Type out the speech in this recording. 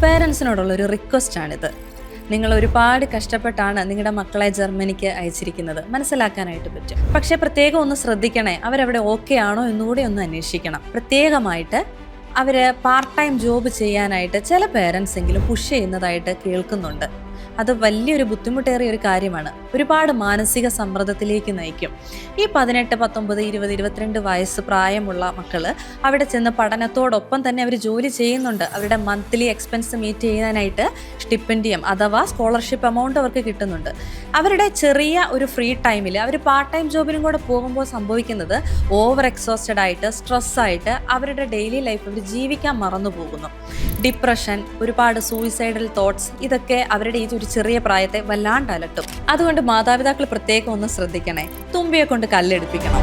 പേരൻസിനോടുള്ളൊരു റിക്വസ്റ്റാണിത്. നിങ്ങൾ ഒരുപാട് കഷ്ടപ്പെട്ടാണ് നിങ്ങളുടെ മക്കളെ ജർമ്മനിക്ക് അയച്ചിരിക്കുന്നത്, മനസ്സിലാക്കാനായിട്ട് പറ്റും. പക്ഷേ പ്രത്യേകം ഒന്ന് ശ്രദ്ധിക്കണേ, അവരവിടെ ഓക്കെ ആണോ എന്നുകൂടി ഒന്ന് അന്വേഷിക്കണം. പ്രത്യേകമായിട്ട് അവർ പാർട്ട് ടൈം ജോബ് ചെയ്യാനായിട്ട് ചില പേരൻസ് എങ്കിലും പുഷ് ചെയ്യുന്നതായിട്ട് കേൾക്കുന്നുണ്ട്. അത് വലിയൊരു ബുദ്ധിമുട്ടേറിയ ഒരു കാര്യമാണ്. ഒരുപാട് മാനസിക സമ്മർദ്ദത്തിലേക്ക് നയിക്കും. ഈ 18, 19, 20, 22 വയസ്സ് പ്രായമുള്ള മക്കൾ അവിടെ ചെന്ന് പഠനത്തോടൊപ്പം തന്നെ അവർ ജോലി ചെയ്യുന്നുണ്ട്. അവരുടെ മന്ത്ലി എക്സ്പെൻസ് മീറ്റ് ചെയ്യാനായിട്ട് സ്റ്റിപ്പൻഡിയം അഥവാ സ്കോളർഷിപ്പ് എമൗണ്ട് അവർക്ക് കിട്ടുന്നുണ്ട്. അവരുടെ ചെറിയ ഒരു ഫ്രീ ടൈമിൽ അവർ പാർട്ട് ടൈം ജോബിനും കൂടെ പോകുമ്പോൾ സംഭവിക്കുന്നത് ഓവർ എക്സോസ്റ്റഡ് ആയിട്ട്, സ്ട്രെസ്സായിട്ട് അവരുടെ ഡെയിലി ലൈഫ് അവർ ജീവിക്കാൻ മറന്നു പോകുന്നു. ഡിപ്രഷൻ, ഒരുപാട് സൂയിസൈഡൽ തോട്ട്സ്, ഇതൊക്കെ അവരുടെ ഈ ഒരു ചെറിയ പ്രായത്തെ വല്ലാണ്ട് അലട്ടും. അതുകൊണ്ട് മാതാപിതാക്കൾ പ്രത്യേകം ഒന്ന് ശ്രദ്ധിക്കണേ. തുമ്പിയെ കൊണ്ട് കല്ലെടുപ്പിക്കണം.